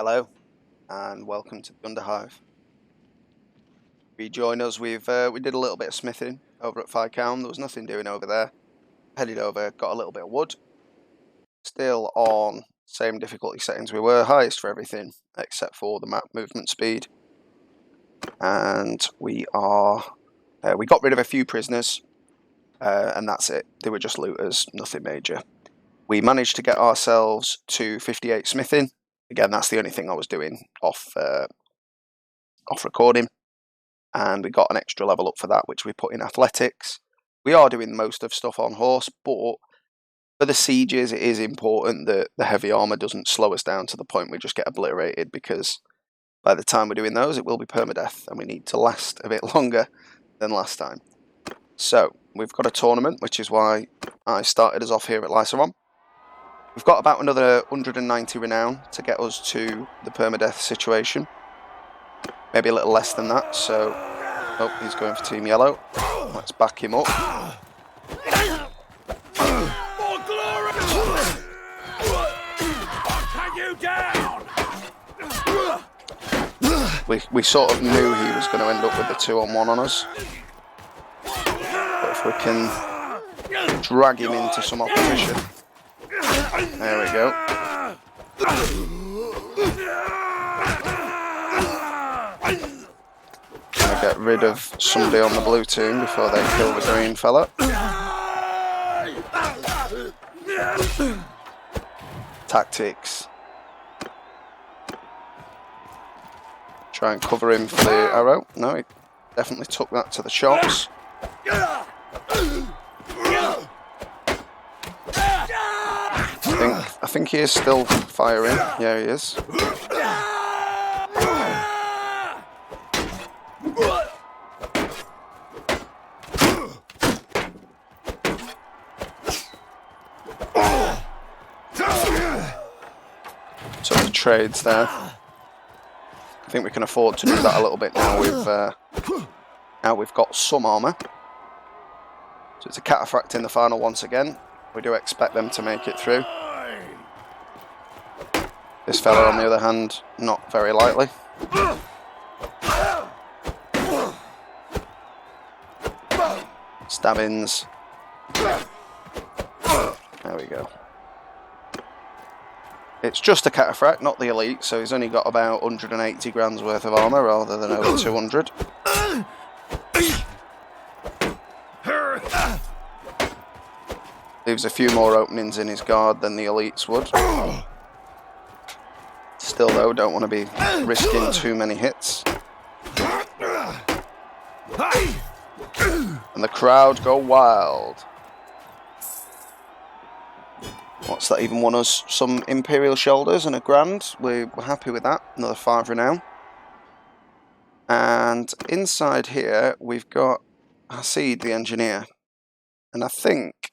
Hello, and welcome to the Underhive. Rejoin us. We did a little bit of smithing over at Fycalm. There was nothing doing over there. Headed over, got a little bit of wood. Still on same difficulty settings we were, highest for everything except for the map movement speed. And we got rid of a few prisoners, and that's it. They were just looters, nothing major. We managed to get ourselves to 58 smithing. Again, that's the only thing I was doing off recording. And we got an extra level up for that, which we put in athletics. We are doing most of stuff on horse, but for the sieges, it is important that the heavy armour doesn't slow us down to the point we just get obliterated, because by the time we're doing those, it will be permadeath, and we need to last a bit longer than last time. So, we've got a tournament, which is why I started us off here at Lyceron. We've got about another 190 renown to get us to the permadeath situation. Maybe a little less than that, so... Oh, he's going for Team Yellow. Let's back him up. More glory! Can you down? We sort of knew he was going to end up with the 2-on-1 on us. But if we can drag him into some opposition. There we go. Gonna get rid of somebody on the blue team before they kill the green fella. Tactics. Try and cover him for the arrow. No, he definitely took that to the chops. I think he is still firing. Yeah, he is. So the trades there. I think we can afford to do that a little bit now. We've got some armour. So it's a cataphract in the final once again. We do expect them to make it through. This fella, on the other hand, not very likely. Stabbings. There we go. It's just a cataphract, not the elite, so he's only got about 180 grams worth of armour rather than over 200. Leaves a few more openings in his guard than the elites would. Still though, don't want to be risking too many hits. And the crowd go wild. What's that even won us? Some Imperial shoulders and a grand. We're happy with that. Another 5 renown. And inside here, we've got Hasseidh, the engineer. And I think,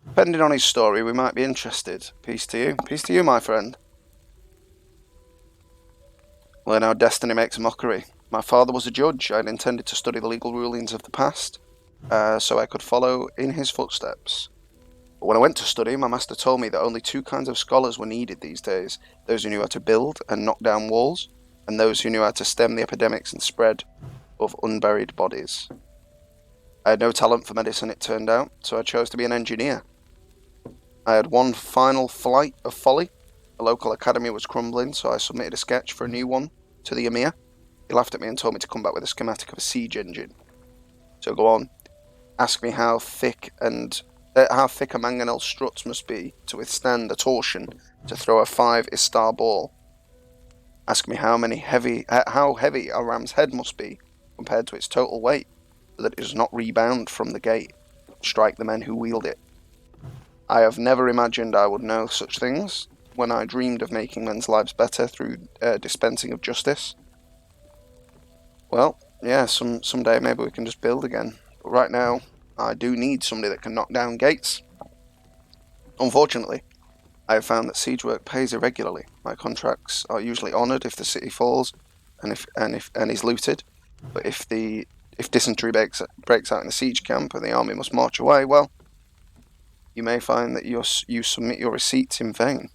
depending on his story, we might be interested. Peace to you. Peace to you, my friend. Learn how destiny makes a mockery. My father was a judge. I had intended to study the legal rulings of the past, so I could follow in his footsteps. But when I went to study, my master told me that only 2 kinds of scholars were needed these days. Those who knew how to build and knock down walls, and those who knew how to stem the epidemics and spread of unburied bodies. I had no talent for medicine, it turned out, so I chose to be an engineer. I had one final flight of folly. A local academy was crumbling, so I submitted a sketch for a new one to the Emir. He laughed at me and told me to come back with a schematic of a siege engine. So go on, ask me how thick a mangonel struts must be to withstand a torsion to throw a 5 Istar ball. Ask me how heavy a ram's head must be compared to its total weight, so that it does not rebound from the gate and strike the men who wield it. I have never imagined I would know such things when I dreamed of making men's lives better through dispensing of justice. Well, yeah, someday maybe we can just build again. But right now, I do need somebody that can knock down gates. Unfortunately, I have found that siege work pays irregularly. My contracts are usually honoured if the city falls and is looted. But if dysentery breaks out in the siege camp and the army must march away, well, you may find that you submit your receipts in vain.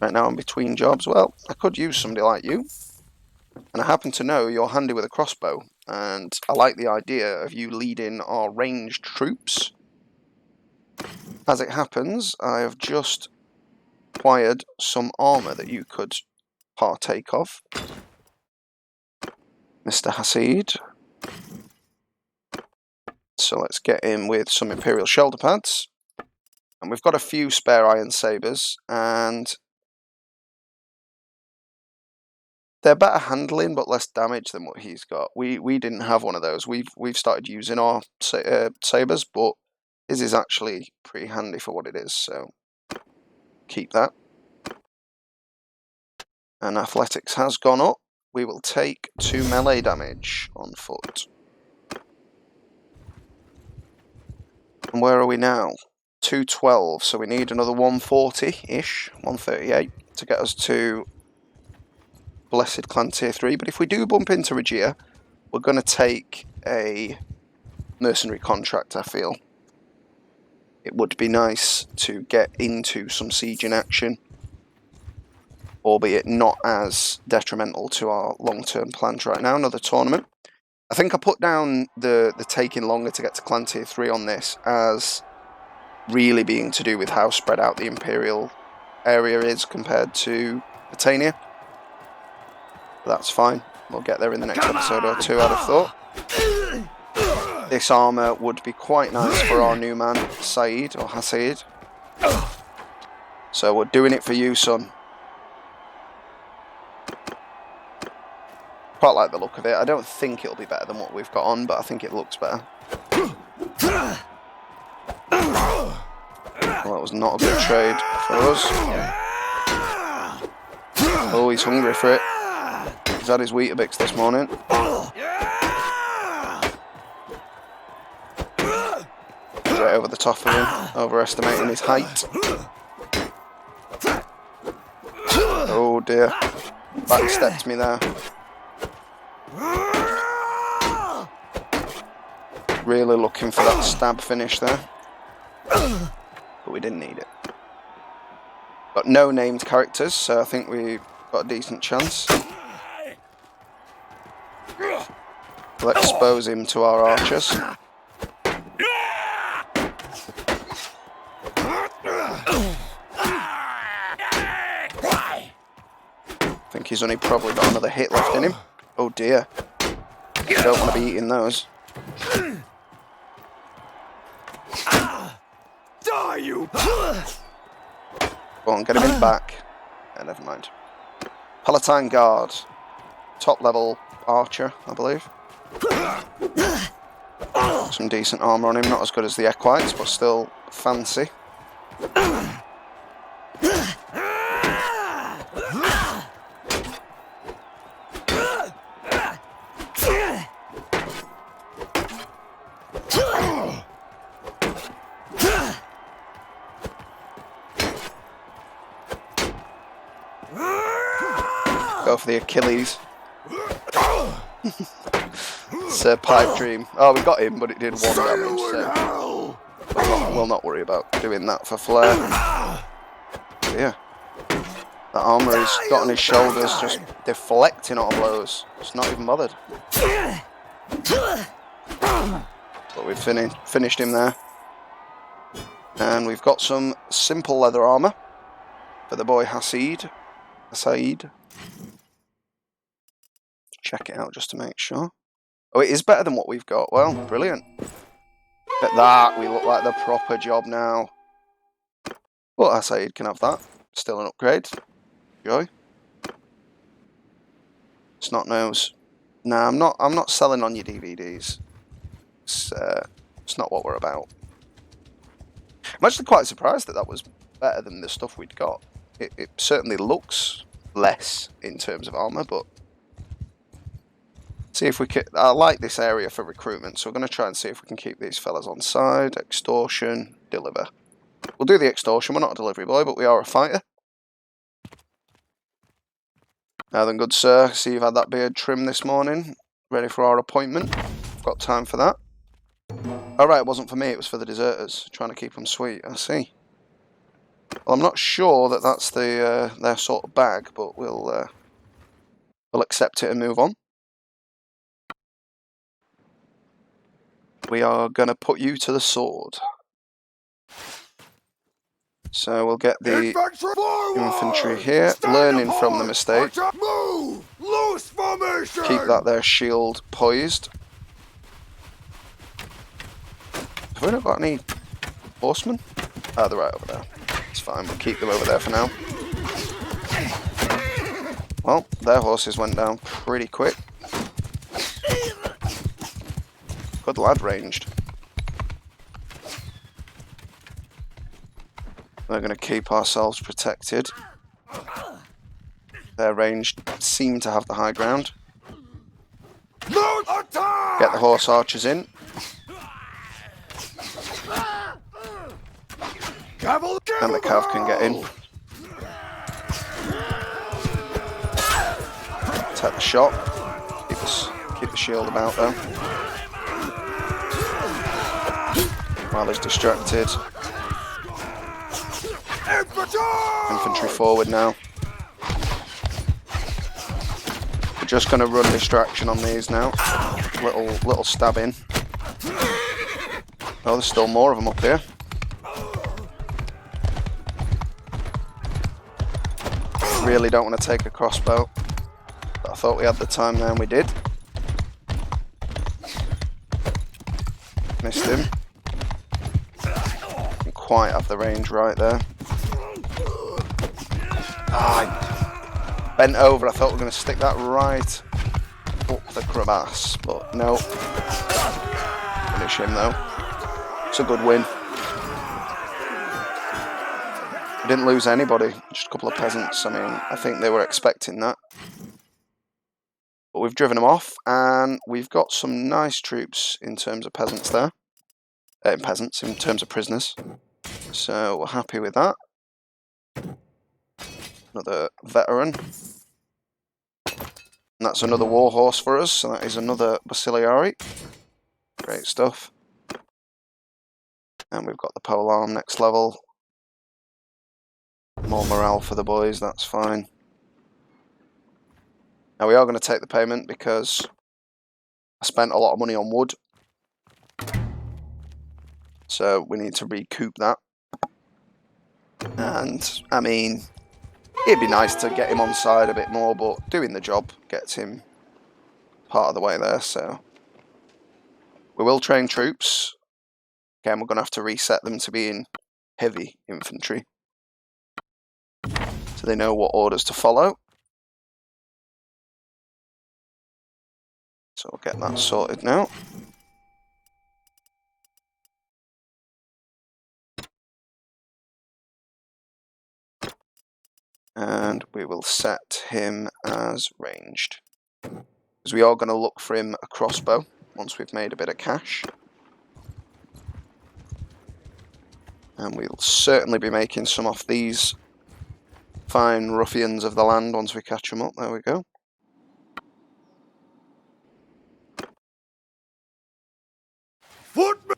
Right now I'm between jobs. Well, I could use somebody like you. And I happen to know you're handy with a crossbow. And I like the idea of you leading our ranged troops. As it happens, I have just acquired some armour that you could partake of. Mr. Hasseidh. So let's get in with some Imperial shoulder pads. And we've got a few spare iron sabres, and they're better handling but less damage than what he's got. We didn't have one of those. We've started using our sabres, but his is actually pretty handy for what it is, so keep that. And athletics has gone up. We will take 2 melee damage on foot. And where are we now? 212, so we need another 140-ish, 138, to get us to Blessed Clan Tier 3. But if we do bump into Regia, we're going to take a mercenary contract, I feel. It would be nice to get into some sieging action, albeit not as detrimental to our long-term plans right now. Another tournament. I think I put down the taking longer to get to Clan Tier 3 on this as really being to do with how spread out the Imperial area is compared to Britannia. That's fine. We'll get there in the next episode or two, I'd have thought. This armour would be quite nice for our new man, Saeed, or Hasseidh. So we're doing it for you, son. Quite like the look of it. I don't think it'll be better than what we've got on, but I think it looks better. Well, that was not a good trade for us. Oh, he's hungry for it. He's had his Weetabix this morning. Right over the top of him, overestimating his height. Oh dear. Backstepped me there. Really looking for that stab finish there. But we didn't need it. Got no named characters, so I think we've got a decent chance. We'll expose him to our archers. I think he's only probably got another hit left in him. Oh dear. I don't want to be eating those. Die, you! Go on, get him in back. Never mind. Palatine Guard. Top level archer, I believe. Some decent armour on him, not as good as the Equites, but still fancy. Go for the Achilles. It's a pipe dream. Oh, we got him, but it did 1 damage, so we'll not worry about doing that for flair. Yeah. That armour he's got on his shoulders, just deflecting our blows. It's not even bothered. But we've finished him there. And we've got some simple leather armour for the boy Hasseidh. Check it out just to make sure. Oh, it is better than what we've got. Well, brilliant. At that, we look like the proper job now. Well, Hasseidh can have that. Still an upgrade. Enjoy. Snot nose. Nah, I'm not selling on your DVDs. It's not what we're about. I'm actually quite surprised that that was better than the stuff we'd got. It certainly looks less in terms of armour, but see if we can. I like this area for recruitment, so we're going to try and see if we can keep these fellas on side. Extortion, deliver. We'll do the extortion. We're not a delivery boy, but we are a fighter. Now then, good sir, see you've had that beard trimmed this morning. Ready for our appointment. Got time for that. Alright, it wasn't for me, it was for the deserters. Trying to keep them sweet, I see. Well, I'm not sure that that's their sort of bag, but we'll accept it and move on. We are going to put you to the sword. So we'll get the infantry here, learning from the mistake. Move! Loose formation! Keep that there shield poised. Have we not got any horsemen? Oh, they're right over there. It's fine, we'll keep them over there for now. Well, their horses went down pretty quick. Good lad ranged. We're going to keep ourselves protected. Their range seem to have the high ground. Get the horse archers in. And the cav can get in. Take the shot. Keep the shield about though. While he's distracted. Infantry forward now. We're just going to run distraction on these now. Little stab in. Oh, there's still more of them up here. Really don't want to take a crossbow. But I thought we had the time there and we did. Missed him. Didn't quite have the range right there. I bent over. I thought we were going to stick that right up the crevasse, but no. Finish him though. It's a good win. We didn't lose anybody, just a couple of peasants. I mean, I think they were expecting that. But we've driven them off, and we've got some nice troops in terms of peasants there. In terms of prisoners. So we're happy with that. Another veteran. And that's another warhorse for us, so that is another Basileari. Great stuff. And we've got the pole arm next level. More morale for the boys, that's fine. Now we are going to take the payment because I spent a lot of money on wood. So we need to recoup that. And, I mean, it'd be nice to get him on side a bit more, but doing the job gets him part of the way there, so. We will train troops. Again, we're going to have to reset them to being heavy infantry. So they know what orders to follow. So we'll get that sorted now. And we will set him as ranged. Because we are going to look for him a crossbow once we've made a bit of cash. And we'll certainly be making some off these fine ruffians of the land once we catch them up. There we go. Footmen,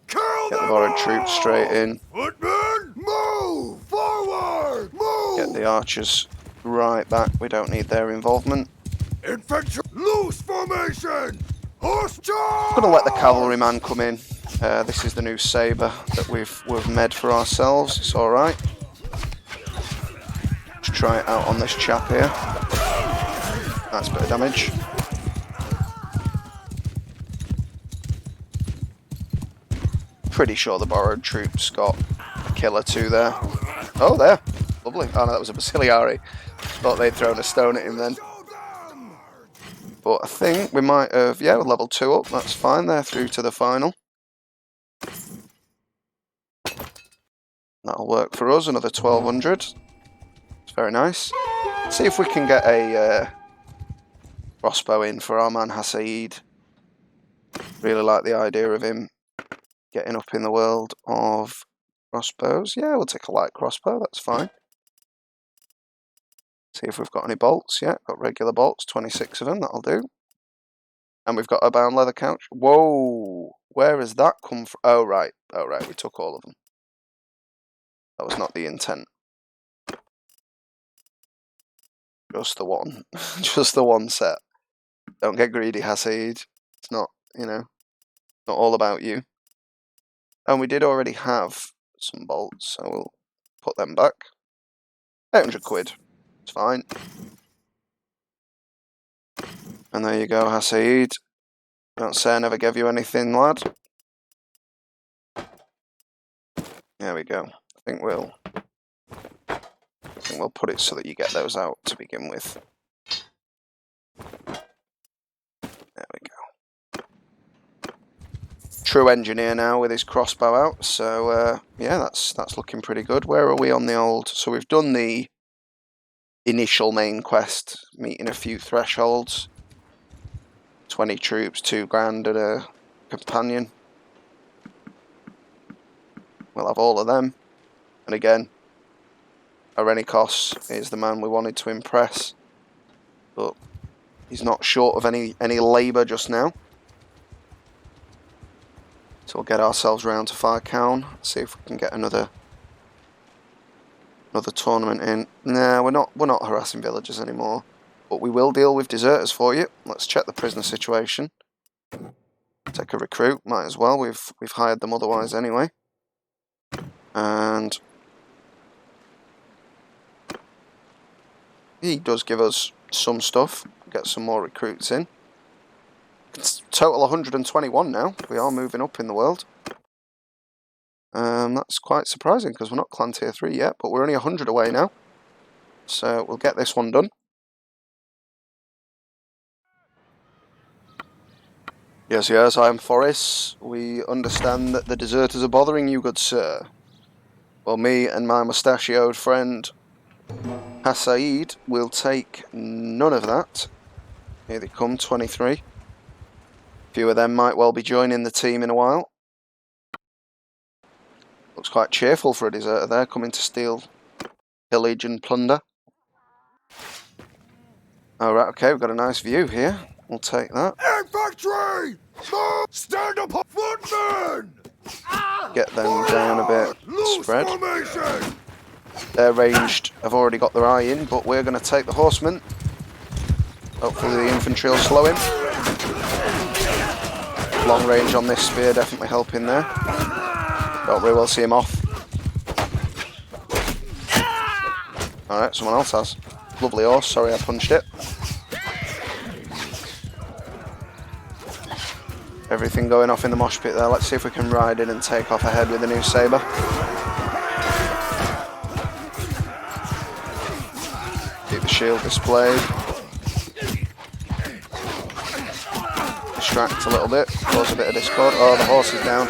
Get the borrowed troops straight in. Footmen, move forward! Move! Get the archers right back. We don't need their involvement. Infantry, loose formation! Horse charge! I'm going to let the cavalryman come in. This is the new sabre that we've made for ourselves. It's alright. Let's try it out on this chap here. That's a bit of damage. Pretty sure the borrowed troops got a kill or two there. Oh, there. Lovely. Oh no, that was a Basileari. Thought they'd thrown a stone at him then. But I think we might have, yeah, level 2 up. That's fine. They're through to the final. That'll work for us. Another 1200. It's very nice. Let's see if we can get a crossbow in for our man Hasseidh. Really like the idea of him getting up in the world of crossbows. Yeah, we'll take a light crossbow. That's fine. See if we've got any bolts. Yeah, got regular bolts, 26 of them, that'll do. And we've got a bound leather couch. Whoa, where has that come from? Oh right, we took all of them. That was not the intent. Just the one. Just the one set. Don't get greedy, Hasseidh. It's not, you know, not all about you. And we did already have some bolts, so we'll put them back. 800 quid. It's fine. And there you go, Hasseidh. Don't say I never gave you anything, lad. There we go. I think we'll put it so that you get those out to begin with. There we go. True engineer now with his crossbow out. So yeah, that's looking pretty good. Where are we on the old? So we've done the initial main quest, meeting a few thresholds. 20 troops, 2 grand, and a companion. We'll have all of them. And again, Arenikos is the man we wanted to impress, but he's not short of any labour just now. So we'll get ourselves round to Firetown, see if we can get another tournament in. Nah, we're not harassing villagers anymore, but we will deal with deserters for you. Let's check the prisoner situation. Take a recruit, might as well. We've hired them otherwise anyway. And he does give us some stuff. Get some more recruits in. It's total 121 now. We are moving up in the world. That's quite surprising because we're not clan tier 3 yet, but we're only 100 away now. So we'll get this one done. Yes, I am Forrest. We understand that the deserters are bothering you, good sir. Well, me and my mustachioed friend Hasseidh will take none of that. Here they come, 23. A few of them might well be joining the team in a while. Looks quite cheerful for a deserter there, coming to steal, pillage and plunder. Alright, okay, we've got a nice view here. We'll take that. Infantry! Move! Stand up, footmen! Get them down a bit. Loose Spread. formation! They're ranged. I've already got their eye in, but we're going to take the horsemen. Hopefully the infantry will slow him. Long range on this spear, definitely helping there. Don't very well see him off. Alright, someone else has. Lovely horse, sorry I punched it. Everything going off in the mosh pit there. Let's see if we can ride in and take off ahead with the new sabre. Keep the shield displayed. Distract a little bit, cause a bit of discord. Oh, the horse is down.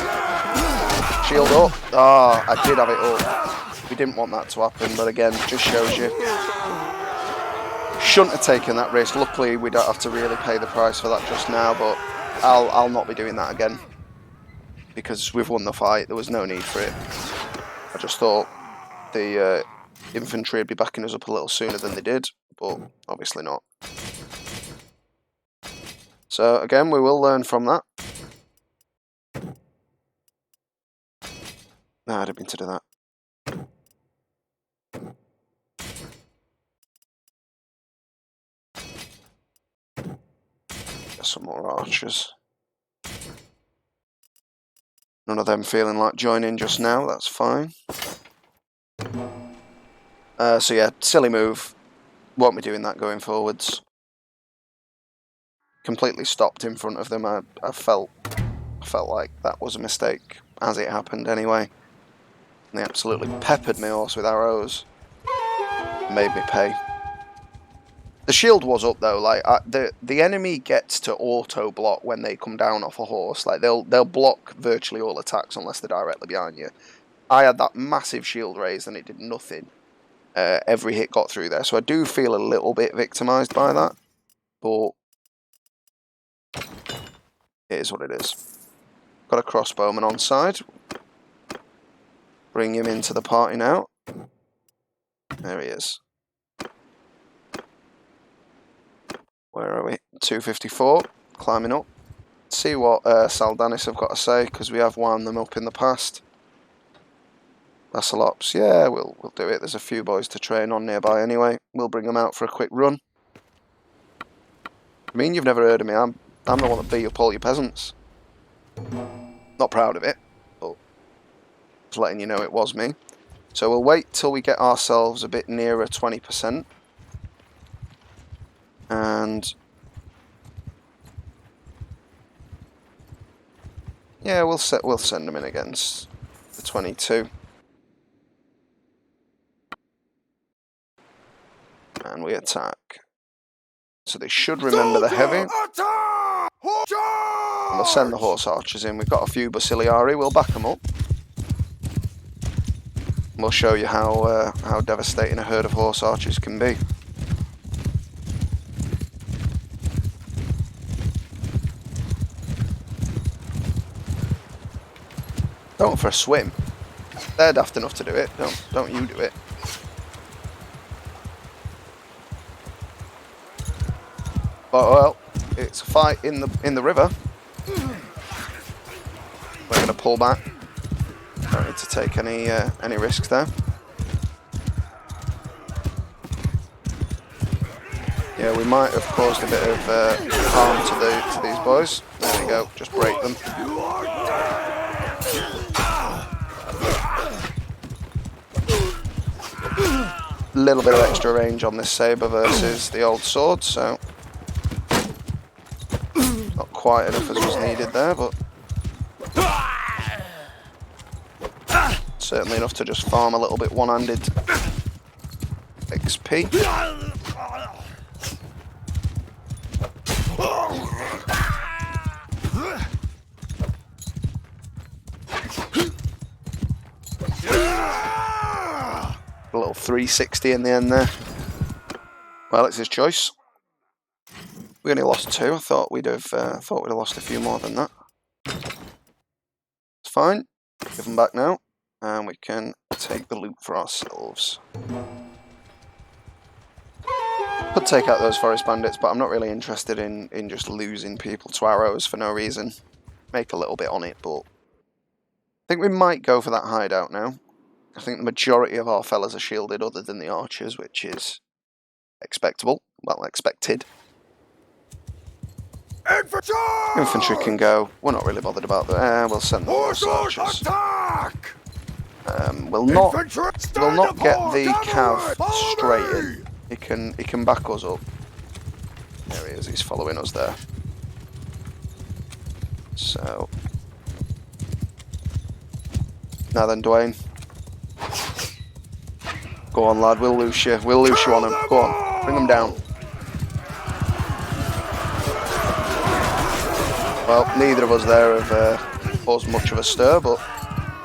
Shield up. Ah, I did have it up. We didn't want that to happen, but again, just shows you. Shouldn't have taken that risk. Luckily, we don't have to really pay the price for that just now, but I'll not be doing that again. Because we've won the fight, there was no need for it. I just thought the infantry would be backing us up a little sooner than they did, but obviously not. So again, we will learn from that. No, I didn't mean to do that. Get some more archers. None of them feeling like joining just now, that's fine. So yeah, silly move. Won't be doing that going forwards. Completely stopped in front of them. I felt like that was a mistake as it happened anyway. And they absolutely peppered my horse with arrows. Made me pay. The shield was up though. Like the enemy gets to auto block when they come down off a horse. Like they'll block virtually all attacks unless they're directly behind you. I had that massive shield raised and it did nothing. Every hit got through there, so I do feel a little bit victimised by that. But it is what it is. Got a crossbowman on side. Bring him into the party now. There he is. Where are we? 254. Climbing up. See what Saldanis have got to say, because we have wound them up in the past. Vasalops, yeah, we'll do it. There's a few boys to train on nearby anyway. We'll bring them out for a quick run. I mean, you've never heard of me. I'm the one that beat up all your peasants. Not proud of it, but just letting you know it was me. So we'll wait till we get ourselves a bit nearer 20%. And yeah, we'll send them in against the 22. And we attack. So they should remember the heavy. And they'll send the horse archers in. We've got a few Basiliari. We'll back them up. We'll show you how devastating a herd of horse archers can be. Going for a swim. They're daft enough to do it. Don't you do it. But well, it's a fight in the river. We're going to pull back. Don't need to take any risks there. Yeah, we might have caused a bit of harm to these boys. There we go. Just break them. A little bit of extra range on this saber versus the old sword, so not quite enough as was needed there, but certainly enough to just farm a little bit one-handed XP. A little 360 in the end there. Well, it's his choice. We only lost 2. I thought we'd have lost a few more than that. It's fine. Give them back now, and we can take the loot for ourselves. Could take out those forest bandits, but I'm not really interested in just losing people to arrows for no reason. Make a little bit on it, but I think we might go for that hideout now. I think the majority of our fellas are shielded other than the archers, which is expectable. Well, expected. Infantry can go. We're not really bothered about that. We'll send the horse archers. We'll not get the cav straight in. He can back us up. There he is. He's following us there. So now then, Dwayne. Go on, lad. We'll loose you. We'll loose you on him. Go on. Bring him down. Well, neither of us there have caused much of a stir, but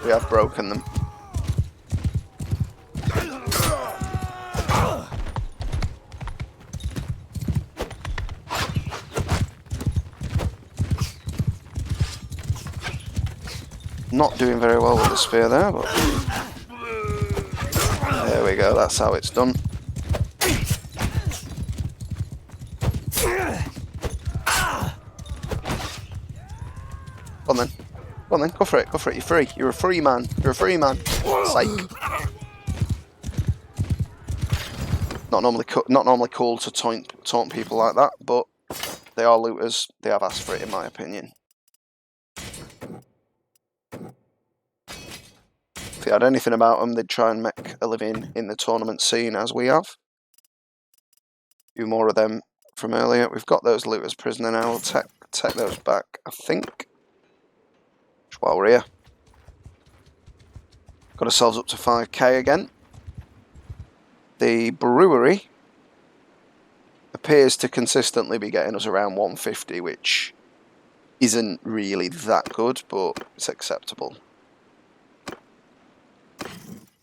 we have broken them. Not doing very well with the spear there, but there we go, that's how it's done. Go on then, go for it, you're free. You're a free man, Psych. Not normally cool to taunt people like that, but they are looters, they have asked for it in my opinion. If they had anything about them, they'd try and make a living in the tournament scene as we have. A few more of them from earlier. We've got those looters prisoner now, we'll take those back, I think. Just while we're here. Got ourselves up to 5k again. The brewery appears to consistently be getting us around 150, which isn't really that good, but it's acceptable.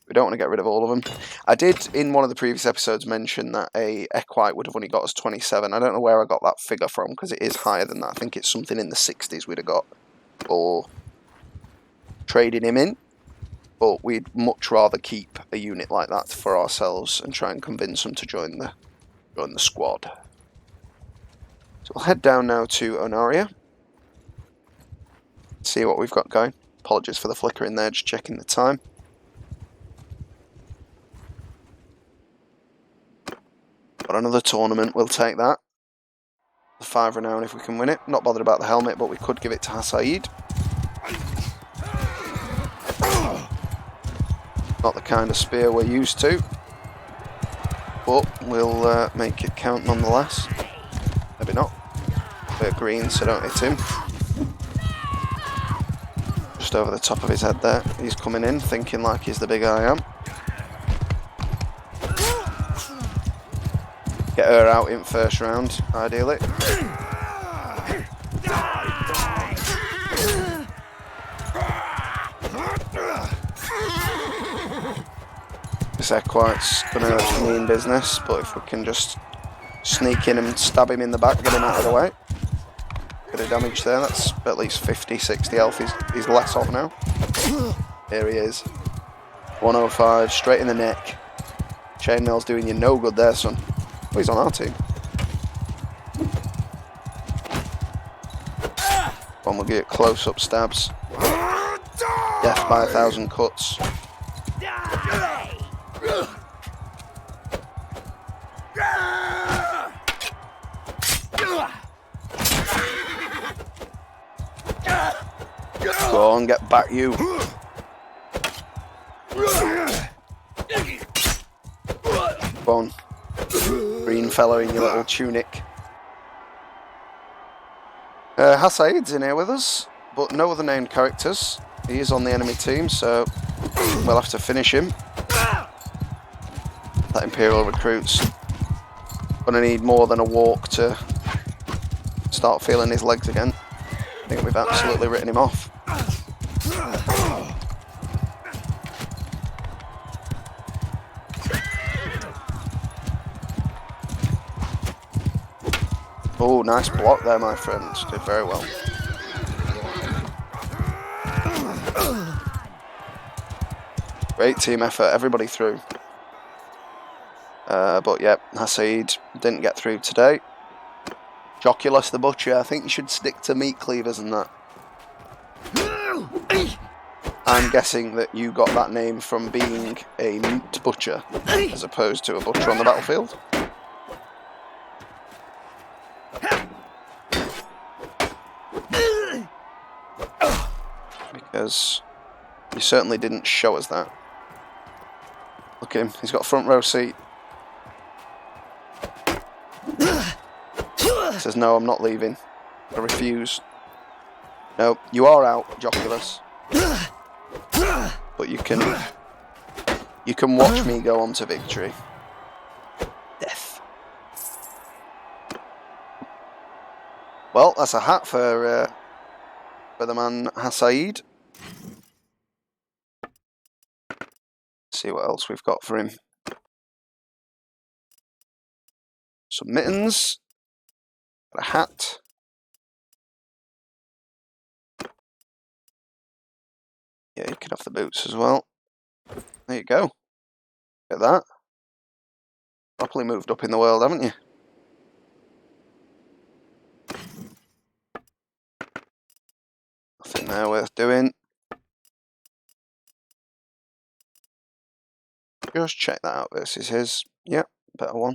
We don't want to get rid of all of them. I did, in one of the previous episodes, mention that a Equite would have only got us 27. I don't know where I got that figure from, because it is higher than that. I think it's something in the 60s we'd have got for trading him in. But we'd much rather keep a unit like that for ourselves and try and convince them to join the squad. So we'll head down now to Onaria. See what we've got going. Apologies for the flicker in there, just checking the time. Got another tournament, we'll take that. The 5 renown if we can win it. Not bothered about the helmet, but we could give it to Hasseidh. Not the kind of spear we're used to. But we'll make it count nonetheless. Maybe not. Bit of green, so don't hit him. Just over the top of his head there. He's coming in, thinking like he's the big I am. Get her out in first round, ideally. This Equite's gonna mean business, but if we can just sneak in and stab him in the back, get him out of the way. Bit of damage there, that's at least 50, 60 health he's less off now. Here he is. 105, straight in the neck. Chainmail's doing you no good there, son. Oh, he's on our team. One will get close-up stabs. Death by 1,000 cuts. Go on, get back, you. Go on. Green fellow in your little tunic. Hasseidh's in here with us, but no other named characters. He is on the enemy team, so we'll have to finish him. That Imperial recruit's gonna need more than a walk to start feeling his legs again. I think we've absolutely written him off. Oh, nice block there, my friend. Did very well. Great team effort, everybody through. But yeah, Hasseidh didn't get through today. Joculus the Butcher, I think you should stick to meat cleavers and that. I'm guessing that you got that name from being a meat butcher, as opposed to a butcher on the battlefield. Because you certainly didn't show us that. Look at him, he's got a front row seat. He says, no, I'm not leaving. I refuse. No, you are out, Joculus. But you can watch me go on to victory. Death. Well, that's a hat for the man Hasseidh. See what else we've got for him. Some mittens. Got a hat. Yeah, you can have the boots as well. There you go. Get that. Properly moved up in the world, haven't you? Nothing there worth doing. Just check that out versus his. Yep, better one.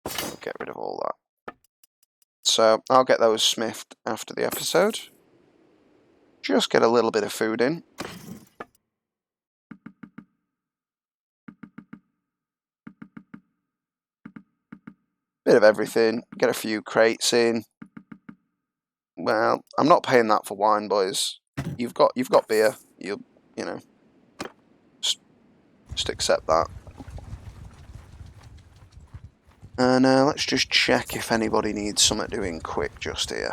I'll get rid of all that. So I'll get those smithed after the episode. Just get a little bit of food in. Bit of everything. Get a few crates in. Well, I'm not paying that for wine, boys. You've got beer. You know. Just accept that. And let's just check if anybody needs something doing quick just here.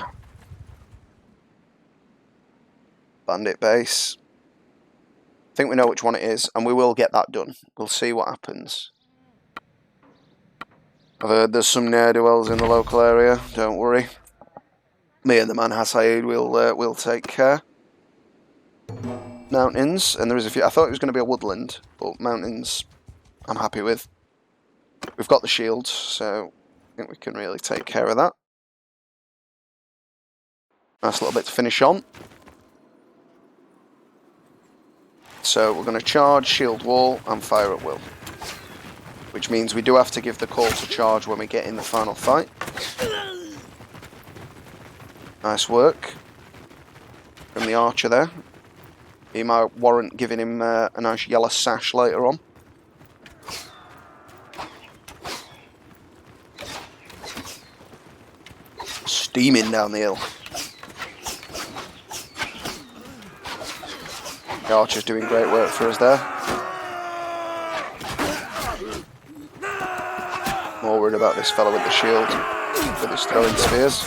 Bandit base. I think we know which one it is, and we will get that done. We'll see what happens. I've heard there's some ne'er-do-wells in the local area. Don't worry. Me and the man Hasseidh will take care. Mountains, and there is a few. I thought it was going to be a woodland, but mountains I'm happy with. We've got the shields, so I think we can really take care of that. Nice little bit to finish on. So we're going to charge, shield wall, and fire at will. which means we do have to give the call to charge when we get in the final fight. Nice work from the archer there. He might warrant giving him a nice yellow sash later on. Steaming down the hill. The archer's doing great work for us there. More worried about this fellow with the shield, with his throwing spears.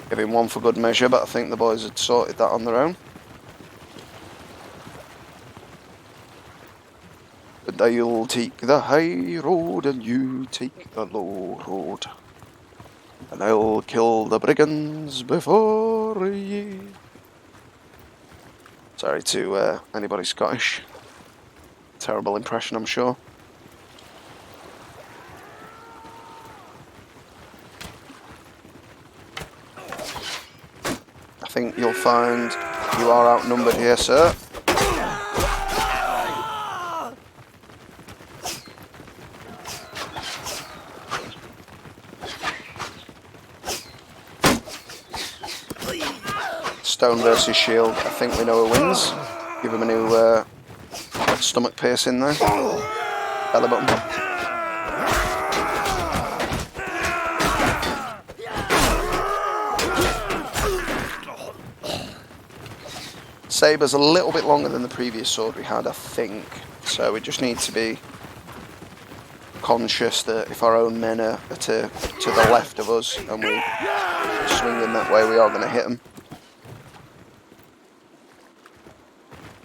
Give him one for good measure, but I think the boys had sorted that on their own. But I'll take the high road and you take the low road. And I'll kill the brigands before ye. Sorry to anybody Scottish. Terrible impression, I'm sure. I think you'll find you are outnumbered here, sir. Stone versus shield. I think we know who wins. Give him a new stomach piercing there. Belly button. Sabre's a little bit longer than the previous sword we had, I think. So we just need to be conscious that if our own men are to the left of us and we swing in that way, we are going to hit them.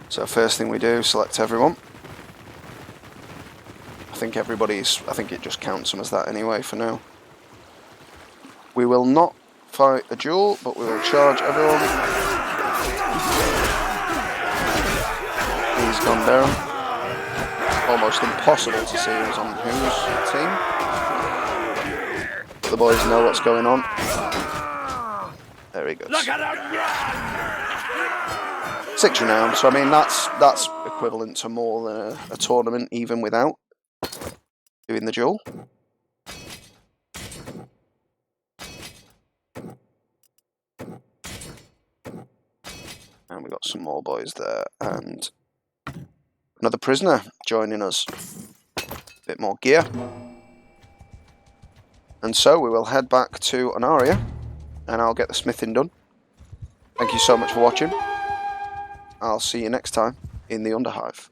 So first thing we do, select everyone. I think it just counts them as that anyway for now. We will not fight a duel, but we will charge everyone. He's gone down. Almost impossible to see who's on whose team. But the boys know what's going on. There he goes. 6 renown, so I mean that's equivalent to more than a tournament even without doing the duel. And we got some more boys there and another prisoner joining us. Bit more gear. And so we will head back to Anaria and I'll get the smithing done. Thank you so much for watching. I'll see you next time in the Underhive.